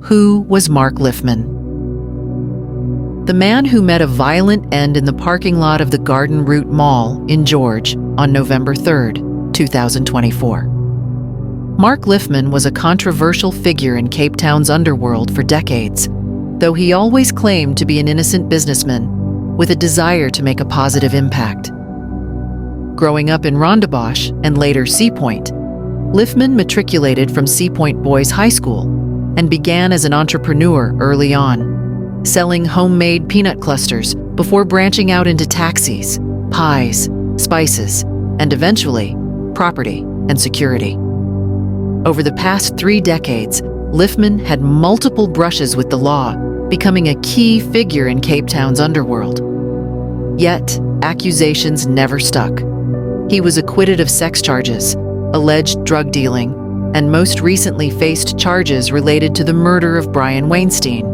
Who was Mark Lifman? The man who met a violent end in the parking lot of the Garden Route Mall in George on November 3, 2024. Mark Lifman was a controversial figure in Cape Town's underworld for decades, though he always claimed to be an innocent businessman with a desire to make a positive impact. Growing up in Rondebosch and later Sea Point, Lifman matriculated from Sea Point Boys High School and began as an entrepreneur early on, selling homemade peanut clusters before branching out into taxis, pies, spices, and eventually, property and security. Over the past 3 decades, Lifman had multiple brushes with the law, becoming a key figure in Cape Town's underworld. Yet, accusations never stuck. He was acquitted of sex charges, alleged drug dealing, and most recently faced charges related to the murder of Brian Weinstein.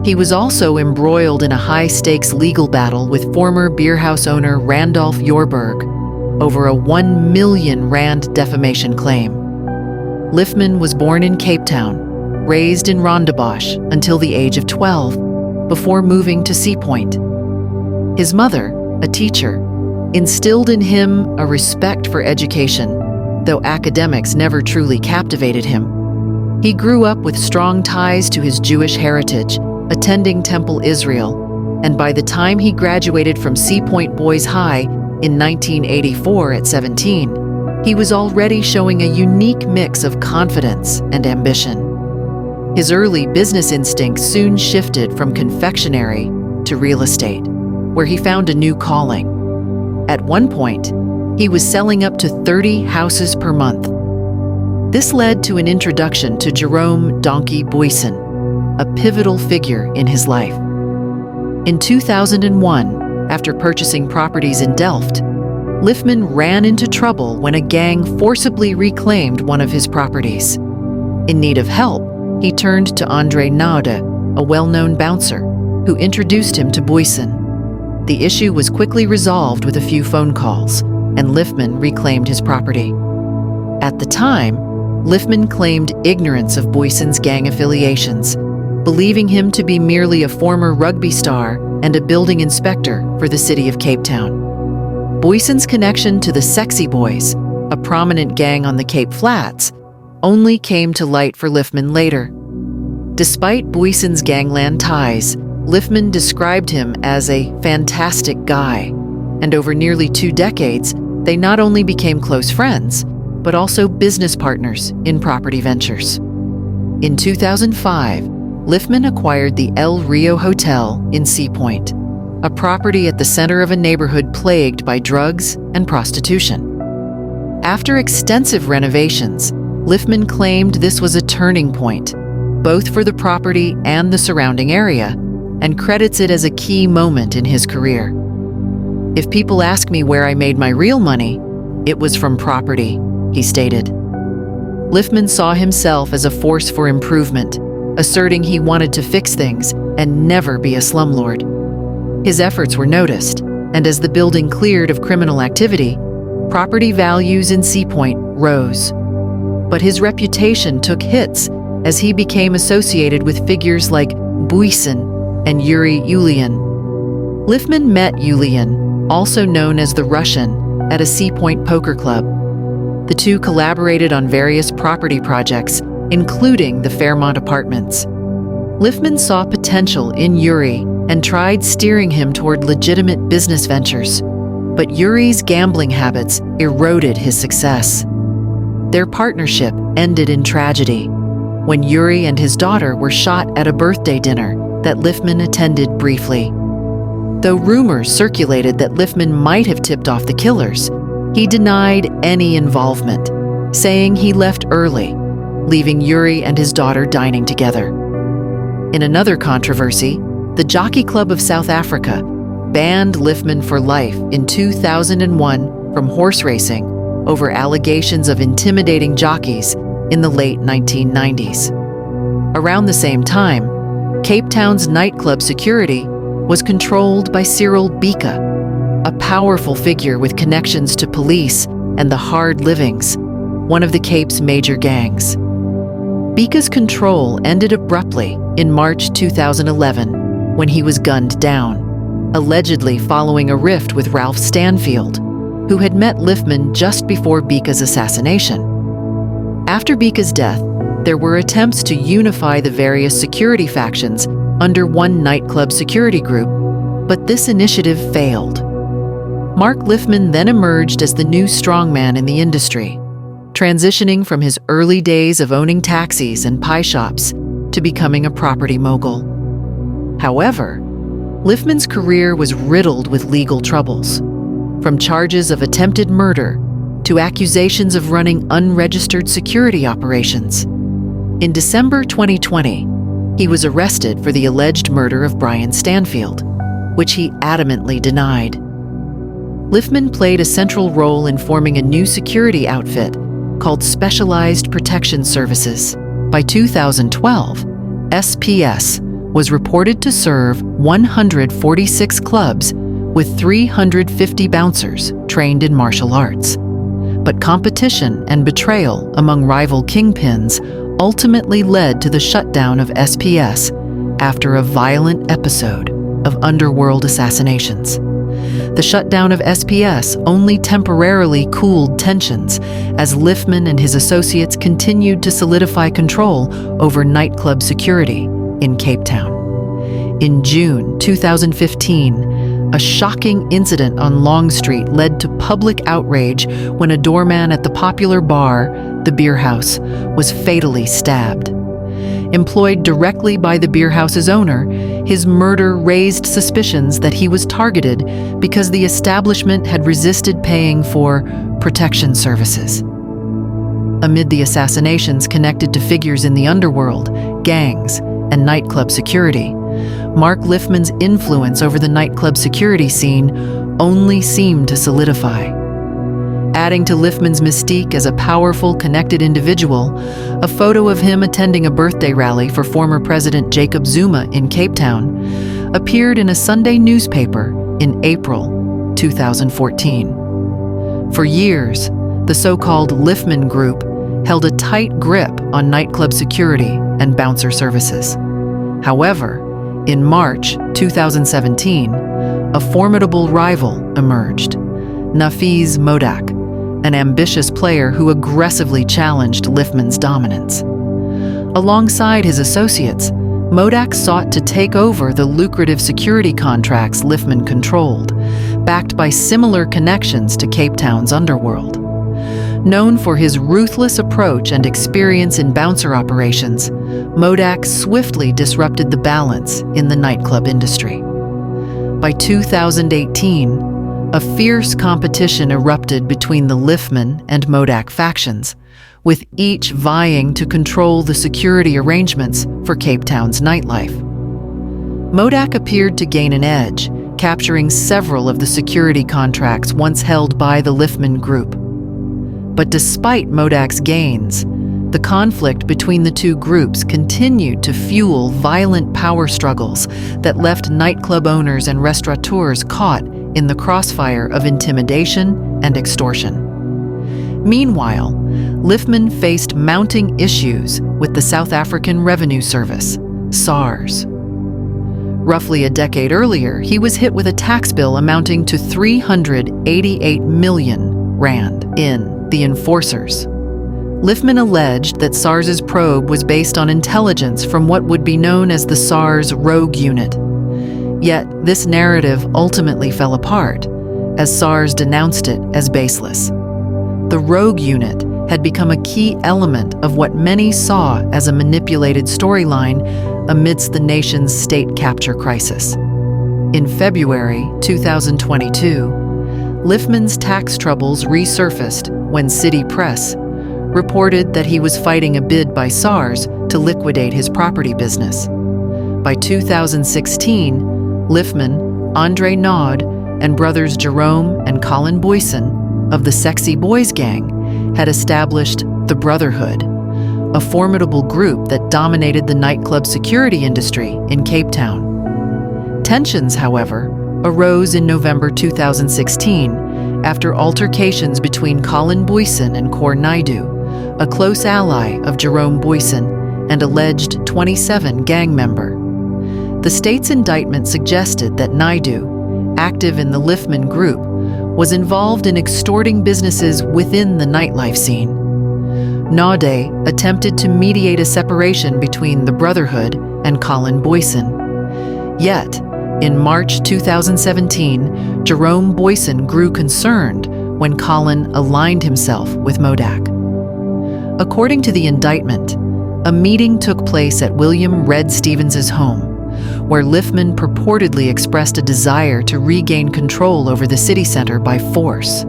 He was also embroiled in a high-stakes legal battle with former beerhouse owner Randolph Jorberg over a 1 million rand defamation claim. Lifman was born in Cape Town, raised in Rondebosch until the age of 12, before moving to Sea Point. His mother, a teacher, instilled in him a respect for education, though academics never truly captivated him. He grew up with strong ties to his Jewish heritage, attending Temple Israel, and by the time he graduated from Sea Point Boys High in 1984 at 17, he was already showing a unique mix of confidence and ambition. His early business instincts soon shifted from confectionery to real estate, where he found a new calling. At one point, he was selling up to 30 houses per month. This led to an introduction to Jerome "Donkey" Booysen, a pivotal figure in his life. In 2001, after purchasing properties in Delft, Lifman ran into trouble when a gang forcibly reclaimed one of his properties. In need of help, he turned to Andre Naude, a well-known bouncer, who introduced him to Booysen. The issue was quickly resolved with a few phone calls, and Lifman reclaimed his property. At the time, Lifman claimed ignorance of Booysen's gang affiliations, believing him to be merely a former rugby star and a building inspector for the city of Cape Town. Booysen's connection to the Sexy Boys, a prominent gang on the Cape Flats, only came to light for Lifman later. Despite Booysen's gangland ties, Lifman described him as a fantastic guy, and over nearly 2 decades, they not only became close friends, but also business partners in property ventures. In 2005, Lifman acquired the El Rio Hotel in Sea Point, a property at the center of a neighborhood plagued by drugs and prostitution. After extensive renovations, Lifman claimed this was a turning point, both for the property and the surrounding area, and credits it as a key moment in his career. "If people ask me where I made my real money, it was from property," he stated. Lifman saw himself as a force for improvement, asserting he wanted to fix things and never be a slumlord. His efforts were noticed, and as the building cleared of criminal activity, property values in Sea Point rose. But his reputation took hits as he became associated with figures like Booysen and Yuri Yulian. Lifman met Yulian, also known as the Russian, at a Sea Point poker club. The two collaborated on various property projects, including the Fairmont Apartments. Lifman saw potential in Yuri and tried steering him toward legitimate business ventures, but Yuri's gambling habits eroded his success. Their partnership ended in tragedy when Yuri and his daughter were shot at a birthday dinner that Lifman attended briefly. Though rumors circulated that Lifman might have tipped off the killers, he denied any involvement, saying he left early, leaving Yuri and his daughter dining together. In another controversy, the Jockey Club of South Africa banned Lifman for life in 2001 from horse racing over allegations of intimidating jockeys in the late 1990s. Around the same time, Cape Town's nightclub security was controlled by Cyril Bika, a powerful figure with connections to police and the Hard Livings, one of the Cape's major gangs. Bika's control ended abruptly in March 2011 when he was gunned down, allegedly following a rift with Ralph Stanfield, who had met Lifman just before Bika's assassination. After Bika's death, there were attempts to unify the various security factions under one nightclub security group, but this initiative failed. Mark Lifman then emerged as the new strongman in the industry, transitioning from his early days of owning taxis and pie shops to becoming a property mogul. However, Lifman's career was riddled with legal troubles, from charges of attempted murder to accusations of running unregistered security operations. In December 2020, he was arrested for the alleged murder of Brian Stanfield, which he adamantly denied. Lifman played a central role in forming a new security outfit called Specialized Protection Services. By 2012, SPS was reported to serve 146 clubs with 350 bouncers trained in martial arts. But competition and betrayal among rival kingpins ultimately led to the shutdown of SPS after a violent episode of underworld assassinations. The shutdown of SPS only temporarily cooled tensions as Lifman and his associates continued to solidify control over nightclub security in Cape Town. In June 2015, a shocking incident on Long Street led to public outrage when a doorman at the popular bar, the Beer House, was fatally stabbed. Employed directly by the beer house's owner, his murder raised suspicions that he was targeted because the establishment had resisted paying for protection services. Amid the assassinations connected to figures in the underworld, gangs, and nightclub security, Mark Lifman's influence over the nightclub security scene only seemed to solidify. Adding to Lifman's mystique as a powerful, connected individual, a photo of him attending a birthday rally for former President Jacob Zuma in Cape Town appeared in a Sunday newspaper in April 2014. For years, the so-called Lifman Group held a tight grip on nightclub security and bouncer services. However, in March 2017, a formidable rival emerged, Nafiz Modack, an ambitious player who aggressively challenged Lifman's dominance. Alongside his associates, Modack sought to take over the lucrative security contracts Lifman controlled, backed by similar connections to Cape Town's underworld. Known for his ruthless approach and experience in bouncer operations, Modack swiftly disrupted the balance in the nightclub industry. By 2018, a fierce competition erupted between the Lifman and Modack factions, with each vying to control the security arrangements for Cape Town's nightlife. Modack appeared to gain an edge, capturing several of the security contracts once held by the Lifman Group. But despite Modack's gains, the conflict between the two groups continued to fuel violent power struggles that left nightclub owners and restaurateurs caught in the crossfire of intimidation and extortion. Meanwhile, Lifman faced mounting issues with the South African Revenue Service, SARS. Roughly a decade earlier, he was hit with a tax bill amounting to 388 million rand in the Enforcers. Lifman alleged that SARS's probe was based on intelligence from what would be known as the SARS Rogue Unit. Yet, this narrative ultimately fell apart, as SARS denounced it as baseless. The Rogue Unit had become a key element of what many saw as a manipulated storyline amidst the nation's state capture crisis. In February 2022, Lifman's tax troubles resurfaced when City Press reported that he was fighting a bid by SARS to liquidate his property business. By 2016, Lifman, Andre Naud, and brothers Jerome and Colin Booysen of the Sexy Boys gang had established the Brotherhood, a formidable group that dominated the nightclub security industry in Cape Town. Tensions, however, arose in November 2016 after altercations between Colin Booysen and Cor Naidu, a close ally of Jerome Booysen, and alleged 27 gang member. The state's indictment suggested that Naidu, active in the Lifman group, was involved in extorting businesses within the nightlife scene. Naude attempted to mediate a separation between the Brotherhood and Colin Booysen. Yet, in March 2017, Jerome Booysen grew concerned when Colin aligned himself with Modack. According to the indictment, a meeting took place at William Red Stevens's home, where Lifman purportedly expressed a desire to regain control over the city center by force.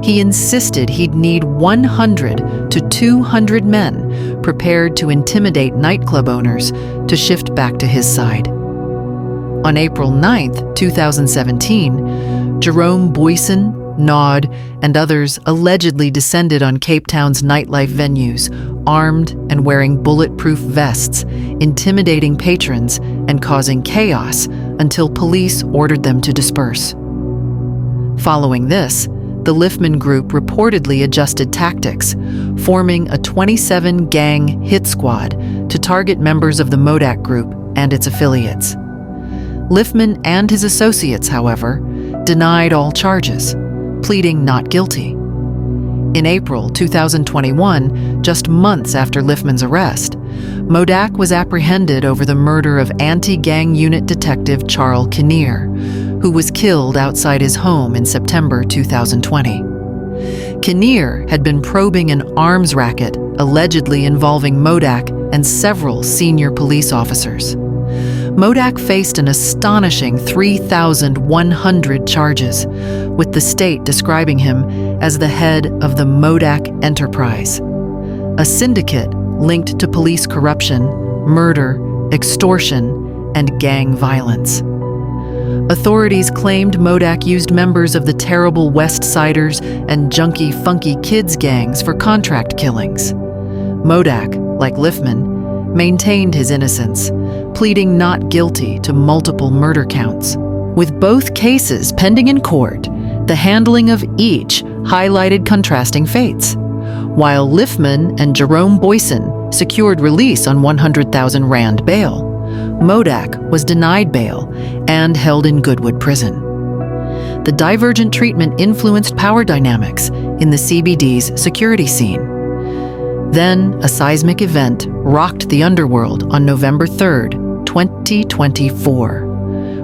He insisted he'd need 100 to 200 men prepared to intimidate nightclub owners to shift back to his side. On April 9, 2017, Jerome Booysen, Nod, and others allegedly descended on Cape Town's nightlife venues, armed and wearing bulletproof vests, intimidating patrons and causing chaos until police ordered them to disperse. Following this, the Lifman group reportedly adjusted tactics, forming a 27-gang hit squad to target members of the Modack group and its affiliates. Lifman and his associates, however, denied all charges, pleading not guilty. In April 2021, just months after Lifman's arrest, Modack was apprehended over the murder of anti-gang unit detective Charles Kinnear, who was killed outside his home in September 2020. Kinnear had been probing an arms racket allegedly involving Modack and several senior police officers. Modack faced an astonishing 3,100 charges, with the state describing him as the head of the Modack Enterprise, a syndicate linked to police corruption, murder, extortion, and gang violence. Authorities claimed Modack used members of the terrible West Siders and junky Funky Kids gangs for contract killings. Modack, like Lifman, maintained his innocence, pleading not guilty to multiple murder counts. With both cases pending in court, the handling of each highlighted contrasting fates. While Lifman and Jerome Booysen secured release on 100,000 Rand bail, Modack was denied bail and held in Goodwood Prison. The divergent treatment influenced power dynamics in the CBD's security scene. Then, a seismic event rocked the underworld on November 3, 2024,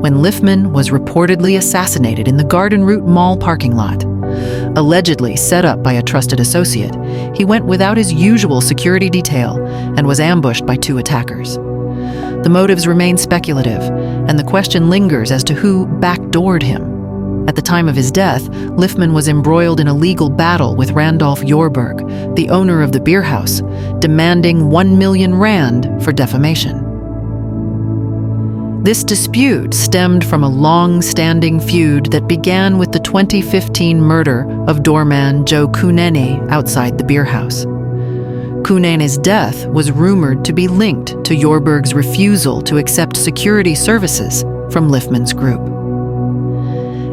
when Lifman was reportedly assassinated in the Garden Route Mall parking lot. Allegedly set up by a trusted associate, he went without his usual security detail and was ambushed by 2 attackers. The motives remain speculative, and the question lingers as to who backdoored him. At the time of his death, Lifman was embroiled in a legal battle with Randolph Jorberg, the owner of the beer house, demanding 1 million Rand for defamation. This dispute stemmed from a long-standing feud that began with the 2015 murder of doorman Joe Kunene outside the beer house. Kunene's death was rumored to be linked to Jorberg's refusal to accept security services from Lifman's group.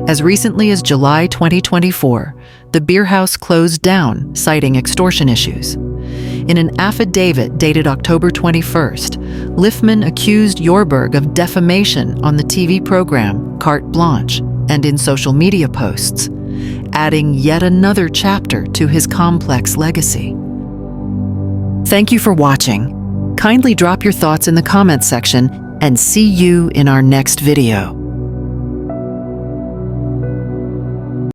As recently as July 2024, the beer house closed down, citing extortion issues. In an affidavit dated October 21st, Lifman accused Jorberg of defamation on the TV program Carte Blanche and in social media posts, adding yet another chapter to his complex legacy. Thank you for watching. Kindly drop your thoughts in the comments section and see you in our next video.